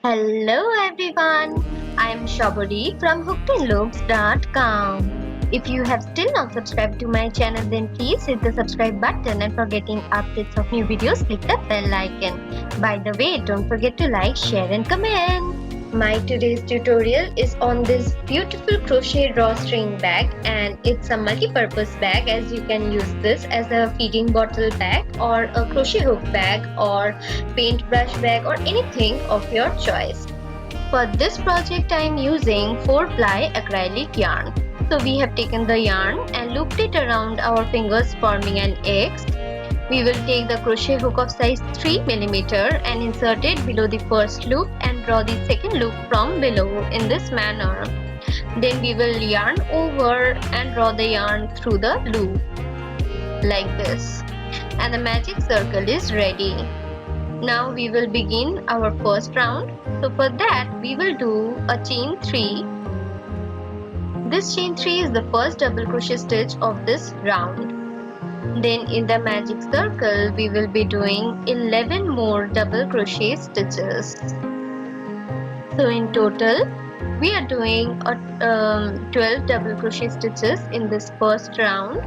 Hello everyone, I'm Shabari from hookedinloops.com. If you have still not subscribed to my channel, then please hit the subscribe button, and for getting updates of new videos, click the bell icon. By the way, don't forget to like, share and comment. My today's tutorial is on this beautiful crochet drawstring bag, and it's a multi-purpose bag, as you can use this as a feeding bottle bag or a crochet hook bag or paintbrush bag or anything of your choice. For this project I am using 4-ply acrylic yarn. So we have taken the yarn and looped it around our fingers, forming an X. We will take the crochet hook of size 3 mm and insert it below the first loop and draw the second loop from below in this manner. Then we will yarn over and draw the yarn through the loop like this, and the magic circle is ready. Now we will begin our first round. So for that we will do a chain 3. This chain 3 is the first double crochet stitch of this round. Then in the magic circle we will be doing 11 more double crochet stitches. So in total we are doing 12 double crochet stitches in this first round.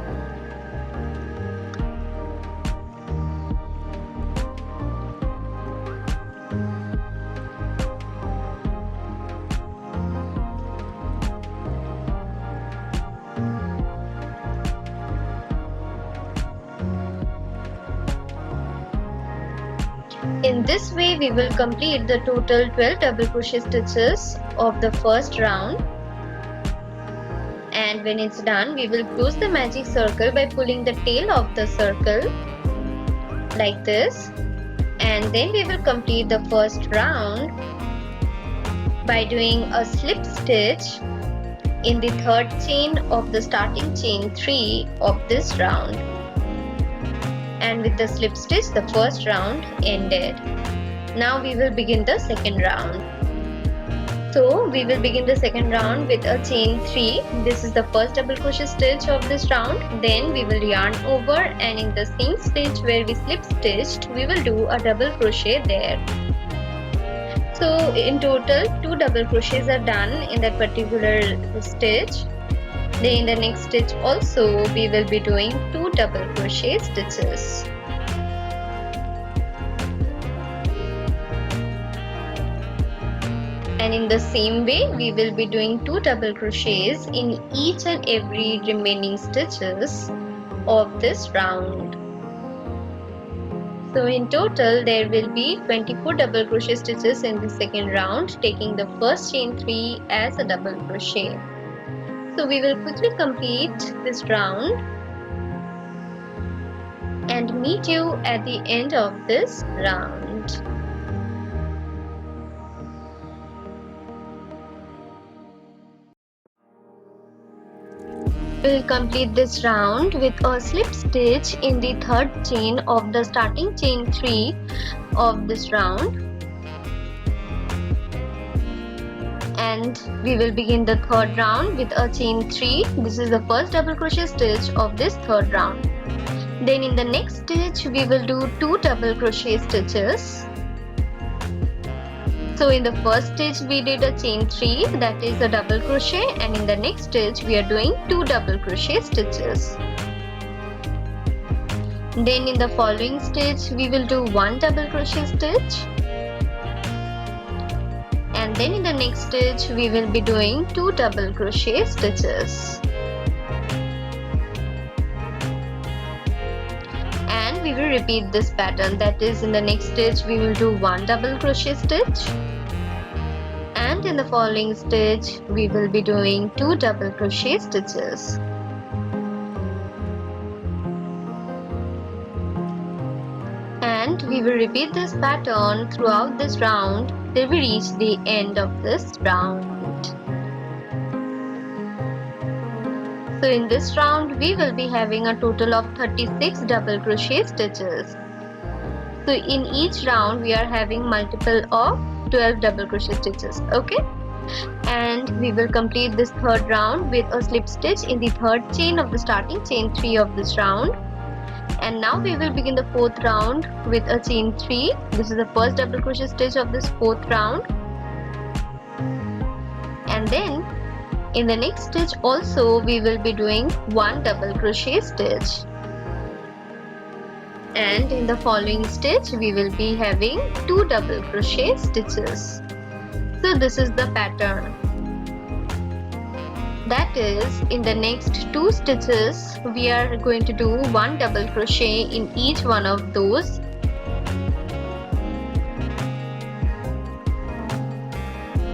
In this way we will complete the total 12 double crochet stitches of the first round, and when it's done we will close the magic circle by pulling the tail of the circle like this, and then we will complete the first round by doing a slip stitch in the third chain of the starting chain 3 of this round. And with the slip stitch the first round ended. Now we will begin the second round. So we will begin the second round with a chain 3. This is the first double crochet stitch of this round. Then we will yarn over, and in the same stitch where we slip stitched we will do a double crochet there. So in total 2 double crochets are done in that particular stitch. Then in the next stitch also we will be doing 2 double crochet stitches. And in the same way we will be doing 2 double crochets in each and every remaining stitches of this round. So in total there will be 24 double crochet stitches in the second round, taking the first chain 3 as a double crochet. So we will quickly complete this round and meet you at the end of this round. We will complete this round with a slip stitch in the third chain of the starting chain 3 of this round. And we will begin the third round with a chain 3. This is the first double crochet stitch of this third round. Then in the next stitch we will do 2 double crochet stitches. So in the first stitch we did a chain 3, that is a double crochet, and in the next stitch we are doing 2 double crochet stitches. Then in the following stitch we will do 1 double crochet stitch, and then in the next stitch we will be doing 2 double crochet stitches. And we will repeat this pattern, that is in the next stitch we will do 1 double crochet stitch, and in the following stitch we will be doing 2 double crochet stitches. And we will repeat this pattern throughout this round till we reach the end of this round. So in this round we will be having a total of 36 double crochet stitches. So in each round we are having multiple of 12 double crochet stitches. Okay, and we will complete this third round with a slip stitch in the third chain of the starting chain 3 of this round. And now we will begin the fourth round with a chain 3. This is the first double crochet stitch of this fourth round. And then in the next stitch also we will be doing 1 double crochet stitch, and in the following stitch we will be having 2 double crochet stitches. So this is the pattern. That is, in the next 2 stitches we are going to do 1 double crochet in each one of those,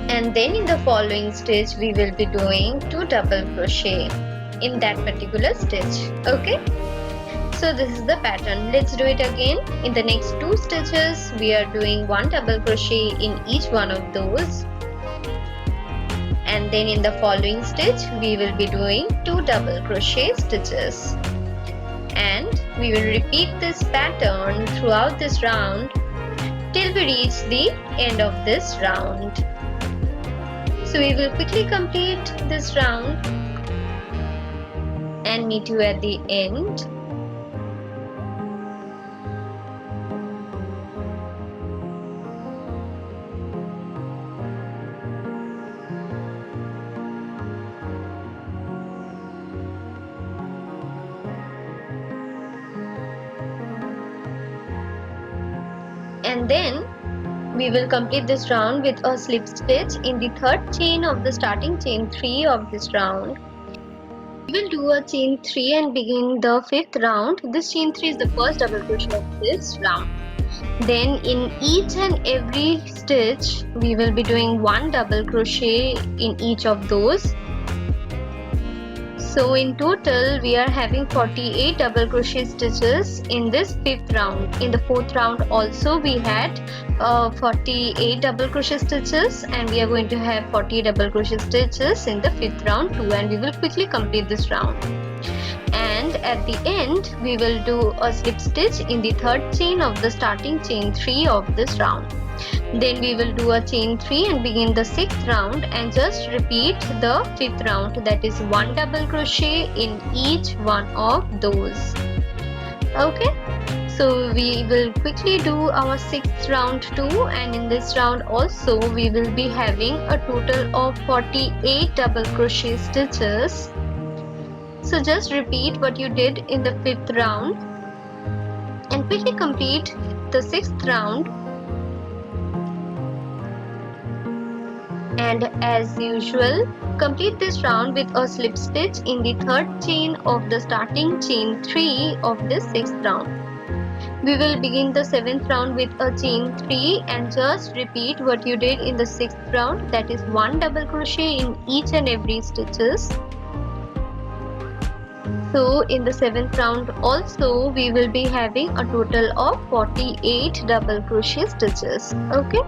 and then in the following stitch we will be doing 2 double crochet in that particular stitch. Okay, so this is the pattern. Let's do it again. In the next 2 stitches we are doing 1 double crochet in each one of those, and then in the following stitch we will be doing 2 double crochet stitches, and we will repeat this pattern throughout this round till we reach the end of this round. So we will quickly complete this round and meet you at the end. And then we will complete this round with a slip stitch in the 3rd chain of the starting chain 3 of this round. We will do a chain 3 and begin the 5th round. This chain 3 is the first double crochet of this round. Then in each and every stitch we will be doing 1 double crochet in each of those. So in total we are having 48 double crochet stitches in this 5th round. In the 4th round also we had 48 double crochet stitches, and we are going to have 40 double crochet stitches in the 5th round too, and we will quickly complete this round. And at the end we will do a slip stitch in the 3rd chain of the starting chain 3 of this round. Then we will do a chain 3 and begin the 6th round, and just repeat the 5th round, that is 1 double crochet in each one of those. Okay, so we will quickly do our 6th round too, and in this round also we will be having a total of 48 double crochet stitches. So just repeat what you did in the 5th round and quickly complete the 6th round. And as usual, complete this round with a slip stitch in the 3rd chain of the starting chain 3 of this 6th round. We will begin the 7th round with a chain 3 and just repeat what you did in the 6th round, that is 1 double crochet in each and every stitches. So in the 7th round also we will be having a total of 48 double crochet stitches. Okay,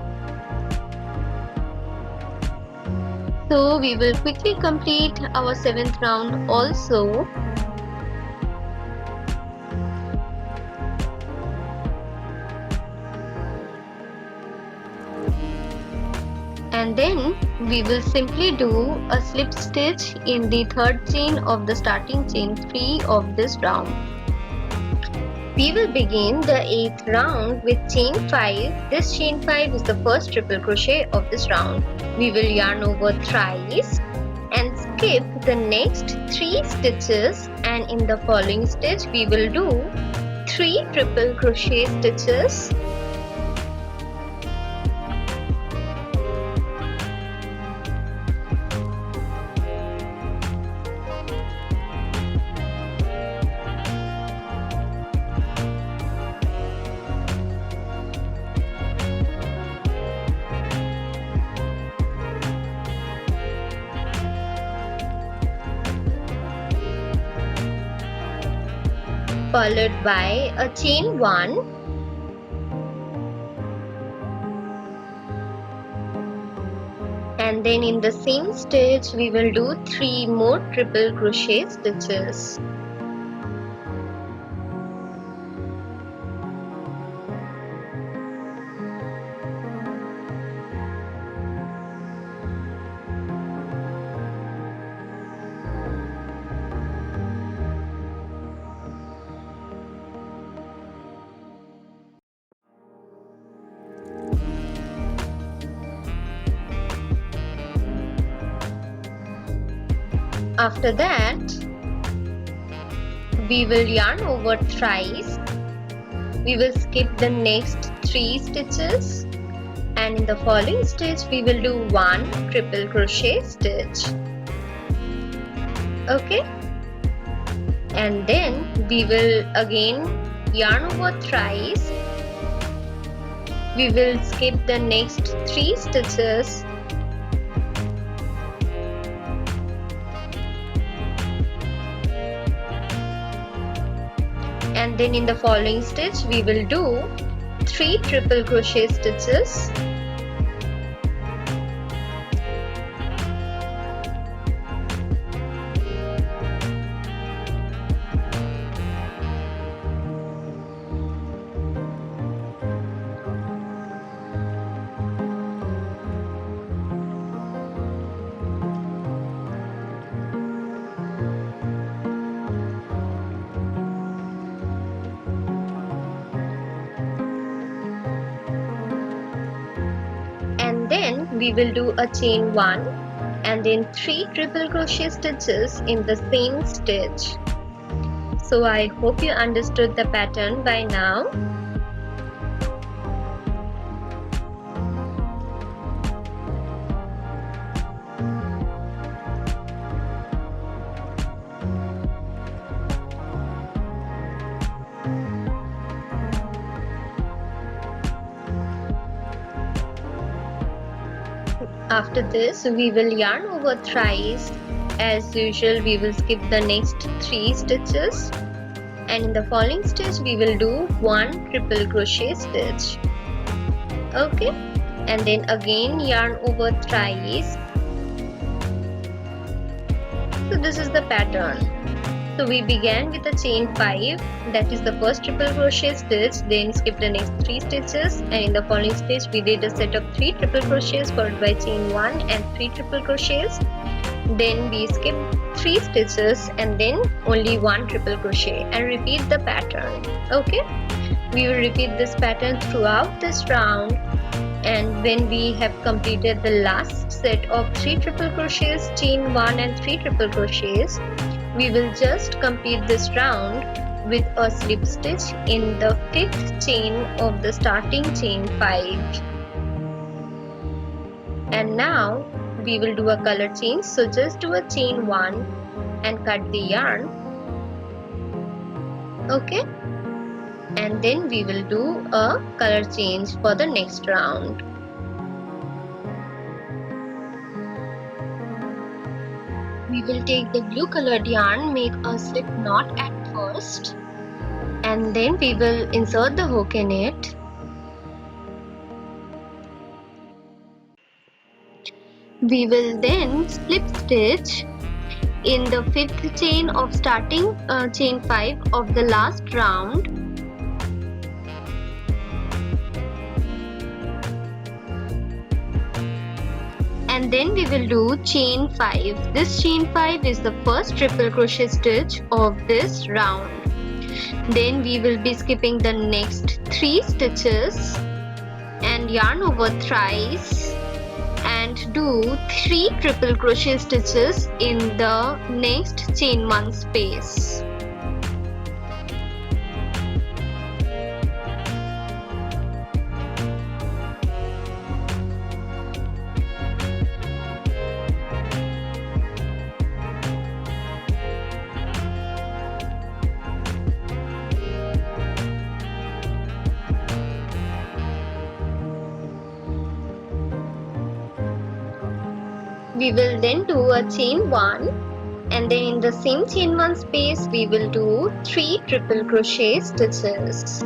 so we will quickly complete our 7th round also. And then we will simply do a slip stitch in the 3rd chain of the starting chain 3 of this round. We will begin the 8th round with chain 5. This chain 5 is the first triple crochet of this round. We will yarn over thrice and skip the next 3 stitches, and in the following stitch we will do 3 triple crochet stitches. Followed by a chain 1, and then in the same stitch we will do 3 more triple crochet stitches. After that, we will yarn over thrice. We will skip the next 3 stitches, and in the following stitch we will do 1 triple crochet stitch. Okay, and then we will again yarn over thrice. We will skip the next 3 stitches, and then in the following stitch we will do 3 triple crochet stitches. And then we will do a chain 1 and then 3 triple crochet stitches in the same stitch. So I hope you understood the pattern by now. After this, we will yarn over thrice. As usual, we will skip the next 3 stitches, and in the following stitch we will do 1 triple crochet stitch. Okay, and then again yarn over thrice. So this is the pattern. So we began with a chain 5, that is the first triple crochet stitch, then skip the next 3 stitches, and in the following stitch we did a set of 3 triple crochets followed by chain 1 and 3 triple crochets. Then we skip 3 stitches and then only 1 triple crochet and repeat the pattern. Okay, we will repeat this pattern throughout this round, and when we have completed the last set of 3 triple crochets, chain 1 and 3 triple crochets, we will just complete this round with a slip stitch in the 5th chain of the starting chain 5. And now we will do a color change, so just do a chain 1 and cut the yarn. Okay, and then we will do a color change for the next round. We will take the blue colored yarn, make a slip knot at first, and then we will insert the hook in it. We will then slip stitch in the 5th chain of starting chain 5 of the last round. And then we will do chain 5. This chain 5 is the first triple crochet stitch of this round. Then we will be skipping the next 3 stitches and yarn over thrice and do 3 triple crochet stitches in the next chain 1 space. We will then do a chain 1, and then in the same chain 1 space we will do 3 triple crochet stitches.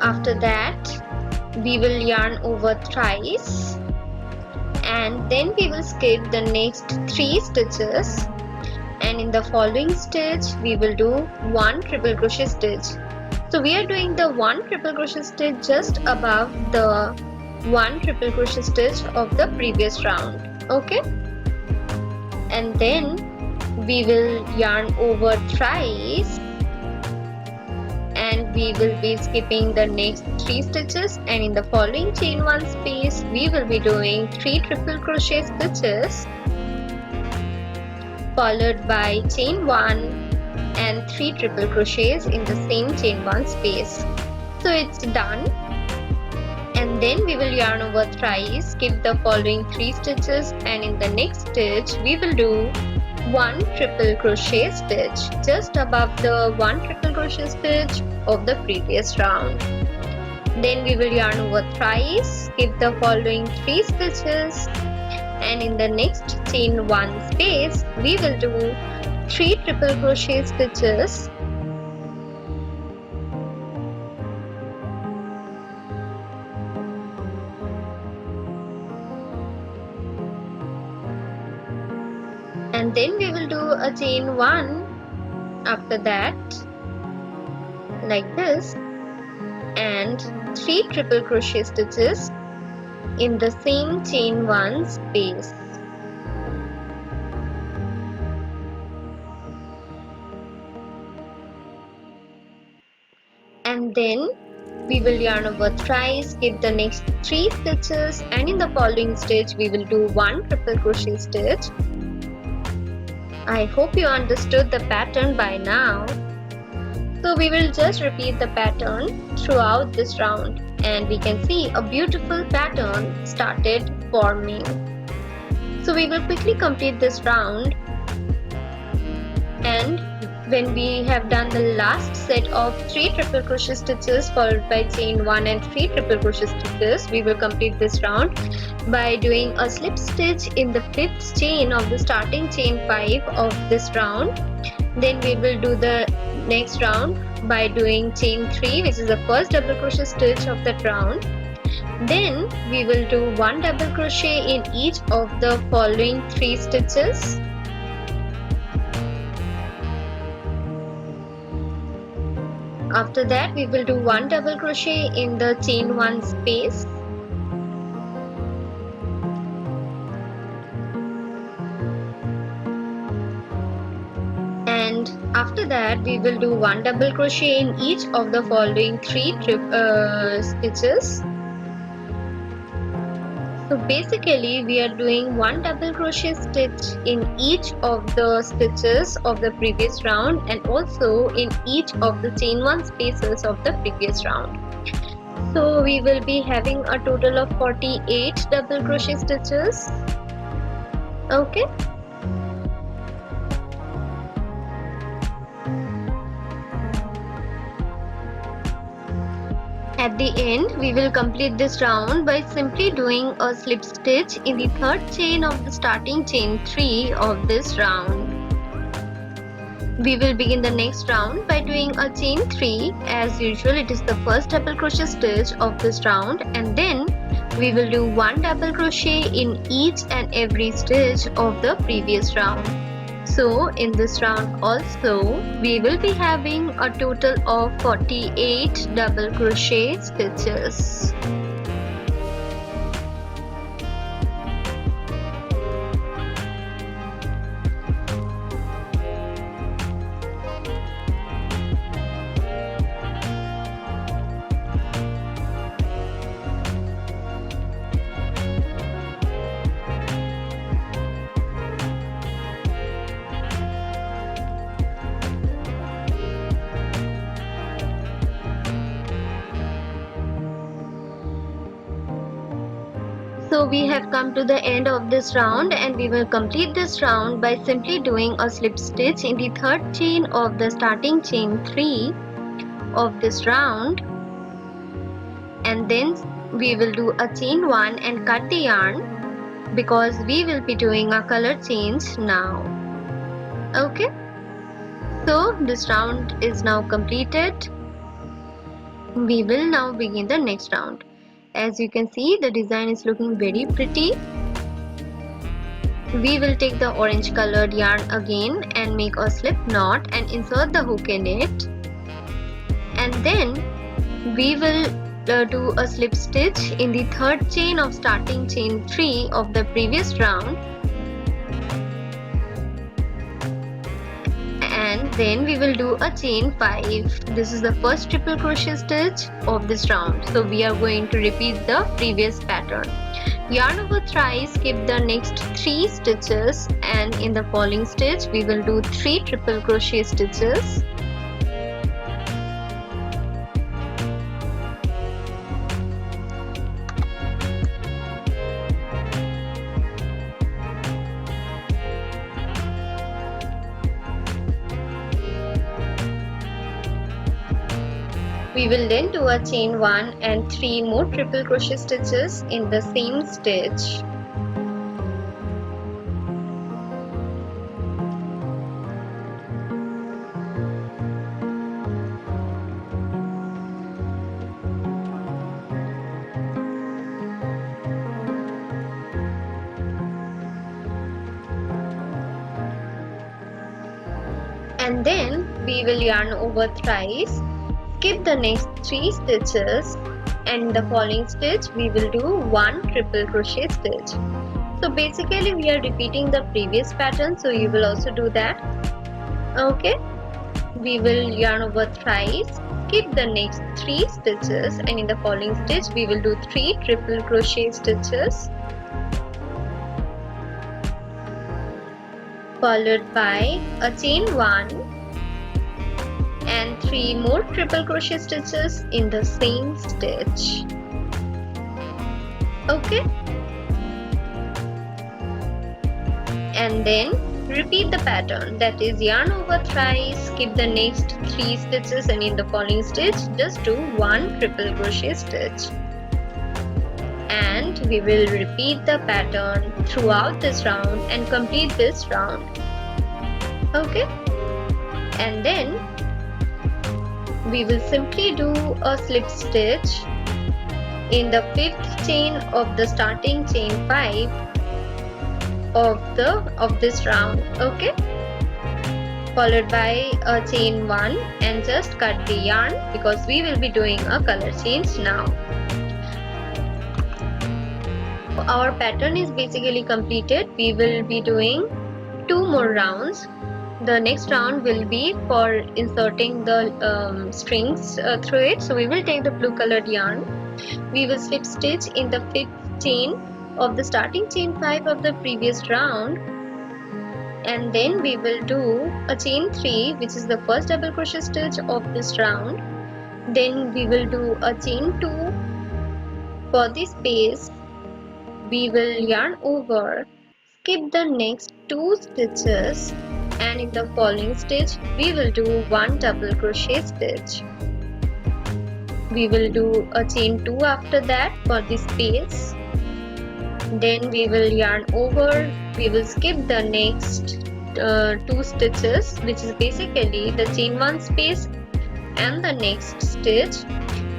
After that, we will yarn over thrice, and then we will skip the next 3 stitches, and in the following stitch we will do 1 triple crochet stitch. So we are doing the 1 triple crochet stitch just above the 1 triple crochet stitch of the previous round. Okay, and then we will yarn over thrice, and we will be skipping the next 3 stitches, and in the following chain 1 space we will be doing 3 triple crochet stitches followed by chain 1 and 3 triple crochets in the same chain 1 space. So it's done, and then we will yarn over thrice, skip the following 3 stitches, and in the next stitch we will do 1 triple crochet stitch just above the 1 triple crochet stitch of the previous round. Then we will yarn over thrice, skip the following 3 stitches, and in the next chain 1 space we will do 3 triple crochet stitches and then we will do a chain 1 after that, like this, and 3 triple crochet stitches in the same chain 1 space. And then we will yarn over thrice, skip the next 3 stitches, and in the following stitch we will do 1 triple crochet stitch. I hope you understood the pattern by now. So we will just repeat the pattern throughout this round, and we can see a beautiful pattern started forming. So we will quickly complete this round, and when we have done the last set of 3 triple crochet stitches followed by chain 1 and 3 triple crochet stitches, we will complete this round by doing a slip stitch in the 5th chain of the starting chain 5 of this round. Then we will do the next round by doing chain 3, which is the first double crochet stitch of that round. Then we will do 1 double crochet in each of the following 3 stitches. After that we will do 1 double crochet in the chain 1 space. And after that we will do 1 double crochet in each of the following 3 stitches. So basically we are doing 1 double crochet stitch in each of the stitches of the previous round, and also in each of the chain 1 spaces of the previous round. So we will be having a total of 48 double crochet stitches. Okay. At the end, we will complete this round by simply doing a slip stitch in the 3rd chain of the starting chain 3 of this round. We will begin the next round by doing a chain 3. As usual, it is the first double crochet stitch of this round, and then we will do 1 double crochet in each and every stitch of the previous round. So in this round also we will be having a total of 48 double crochet stitches. So we have come to the end of this round, and we will complete this round by simply doing a slip stitch in the 3rd chain of the starting chain 3 of this round, and then we will do a chain 1 and cut the yarn, because we will be doing a color change now. Okay, so this round is now completed. We will now begin the next round. As you can see, the design is looking very pretty. We will take the orange colored yarn again and make a slip knot and insert the hook in it. and then we will do a slip stitch in the third chain of starting chain 3 of the previous round, and then we will do a chain 5. This is the first triple crochet stitch of this round, so we are going to repeat the previous pattern. Yarn over thrice, skip the next 3 stitches, and in the following stitch we will do 3 triple crochet stitches. We will then do a chain 1 and 3 more triple crochet stitches in the same stitch. And then we will yarn over thrice, skip the next 3 stitches, and in the following stitch we will do 1 triple crochet stitch. So basically we are repeating the previous pattern, so you will also do that. Okay, we will yarn over thrice, skip the next 3 stitches, and in the following stitch we will do 3 triple crochet stitches, followed by a chain 1 and 3 more triple crochet stitches in the same stitch. Okay, and then repeat the pattern, that is yarn over thrice, skip the next 3 stitches, and in the following stitch just do 1 triple crochet stitch. And we will repeat the pattern throughout this round and complete this round. Okay, and then we will simply do a slip stitch in the 5th chain of the starting chain 5 of this round. Okay, followed by a chain 1 and just cut the yarn because we will be doing a color change now. Our pattern is basically completed. We will be doing 2 more rounds. The next round will be for inserting the strings through it. So we will take the blue colored yarn. We will slip stitch in the 5th chain of the starting chain 5 of the previous round, and then we will do a chain 3, which is the first double crochet stitch of this round. Then we will do a chain 2 for the space. We will yarn over, skip the next 2 stitches, and in the following stitch we will do 1 double crochet stitch. We will do a chain 2 after that for the space. Then we will yarn over, we will skip the next 2 stitches, which is basically the chain 1 space and the next stitch,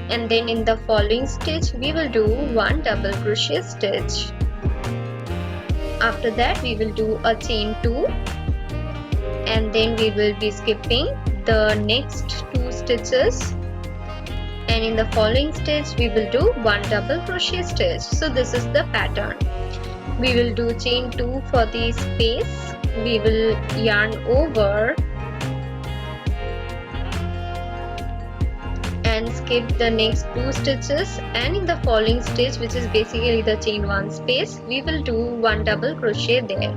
and then in the following stitch we will do 1 double crochet stitch. After that we will do a chain 2, and then we will be skipping the next 2 stitches, and in the following stitch we will do 1 double crochet stitch. So this is the pattern. We will do chain 2 for the space. We will yarn over and skip the next 2 stitches, and in the following stitch, which is basically the chain 1 space, we will do 1 double crochet there.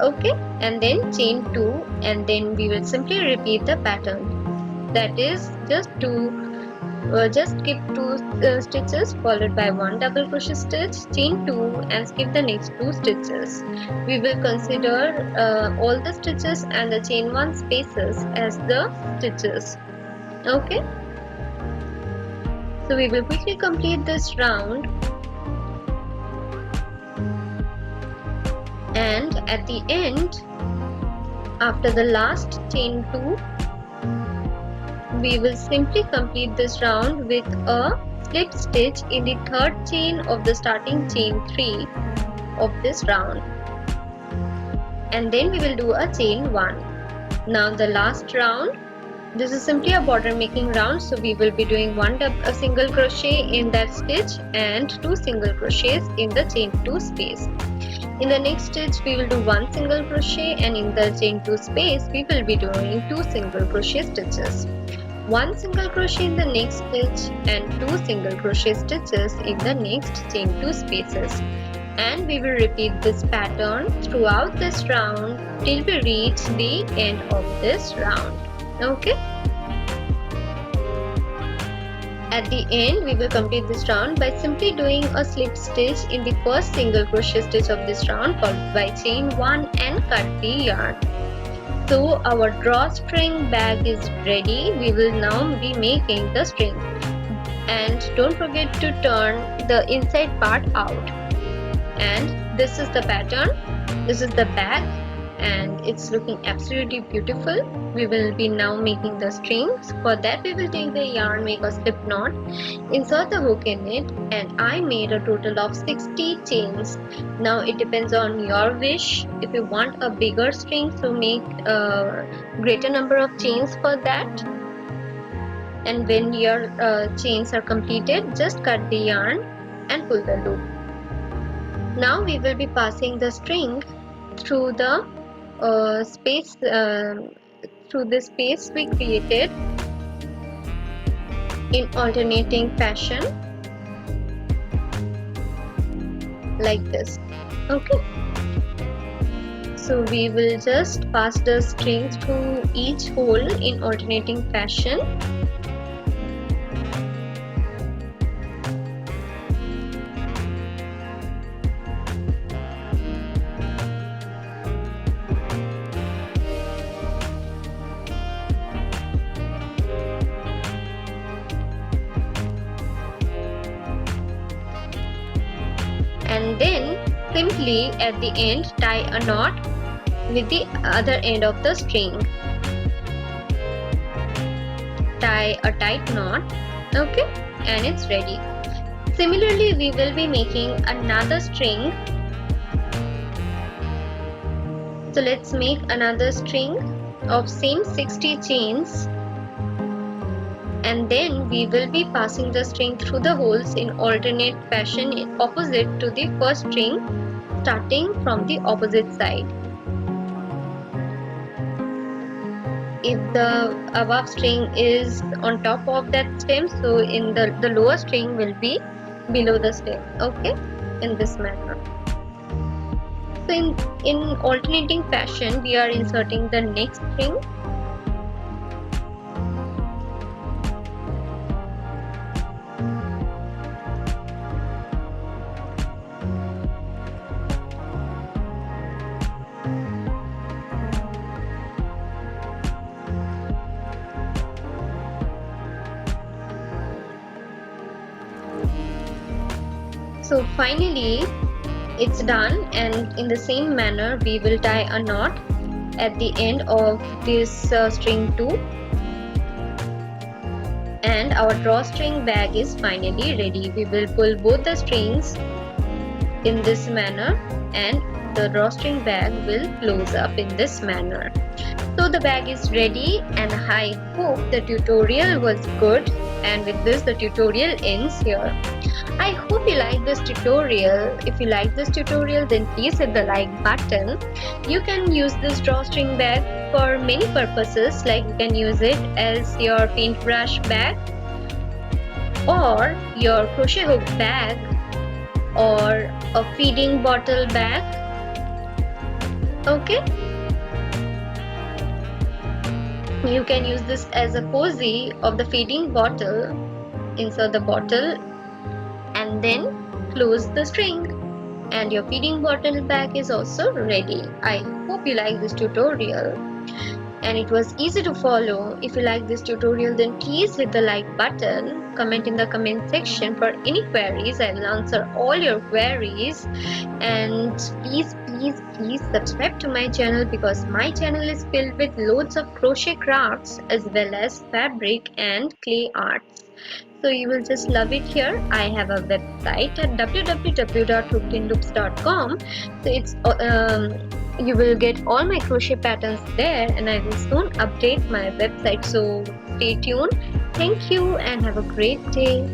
Okay, and then chain 2, and then we will simply repeat the pattern. That is just skip 2 stitches followed by 1 double crochet stitch, chain 2 and skip the next 2 stitches. We will consider all the stitches and the chain 1 spaces as the stitches. Okay, so we will quickly complete this round, and at the end, after the last chain 2, we will simply complete this round with a slip stitch in the 3rd chain of the starting chain 3 of this round, and then we will do a chain 1. Now the last round, This is simply a border making round, so we will be doing a single crochet in that stitch and 2 single crochets in the chain 2 space. In the next stitch we will do 1 single crochet, and in the chain 2 space we will be doing 2 single crochet stitches. 1 single crochet in the next stitch and 2 single crochet stitches in the next chain 2 spaces. And we will repeat this pattern throughout this round till we reach the end of this round. Okay. At the end we will complete this round by simply doing a slip stitch in the first single crochet stitch of this round, followed by chain 1 and cut the yarn. So our drawstring bag is ready. We will now be making the string, and don't forget to turn the inside part out. And this is the pattern, this is the bag, and it's looking absolutely beautiful. We will be now making the strings. For that we will take the yarn, make a slip knot, insert the hook in it, and I made a total of 60 chains. Now it depends on your wish. If you want a bigger string, so make a greater number of chains for that. And when your chains are completed, just cut the yarn and pull the loop. Now we will be passing the string through the space through the space we created in alternating fashion, like this. Okay, so we will just pass the string through each hole in alternating fashion. And then simply at the end tie a knot with the other end of the string. Tie a tight knot. Okay, and it's ready. Similarly we will be making another string. So let's make another string of same 60 chains, and then we will be passing the string through the holes in alternate fashion opposite to the first string, starting from the opposite side. If the above string is on top of that stem, so in the lower string will be below the stem. Okay, in this manner. So in alternating fashion we are inserting the next string. So finally it's done, and in the same manner we will tie a knot at the end of this string 2, and our drawstring bag is finally ready. We will pull both the strings in this manner, and the drawstring bag will close up in this manner. So the bag is ready, and I hope the tutorial was good, and with this the tutorial ends here. I hope you like this tutorial. If you like this tutorial, then please hit the like button. You can use this drawstring bag for many purposes, like you can use it as your paintbrush bag, or your crochet hook bag, or a feeding bottle bag. Okay, you can use this as a cozy of the feeding bottle. Insert the bottle and then close the string, and your feeding bottle bag is also ready. I hope you like this tutorial and it was easy to follow. If you like this tutorial, then please hit the like button, comment in the comment section for any queries. I will answer all your queries, and please subscribe to my channel, because my channel is filled with loads of crochet crafts as well as fabric and clay arts. So you will just love it here. I have a website at www.hookedinloops.com. So you will get all my crochet patterns there, and I will soon update my website. So stay tuned. Thank you and have a great day.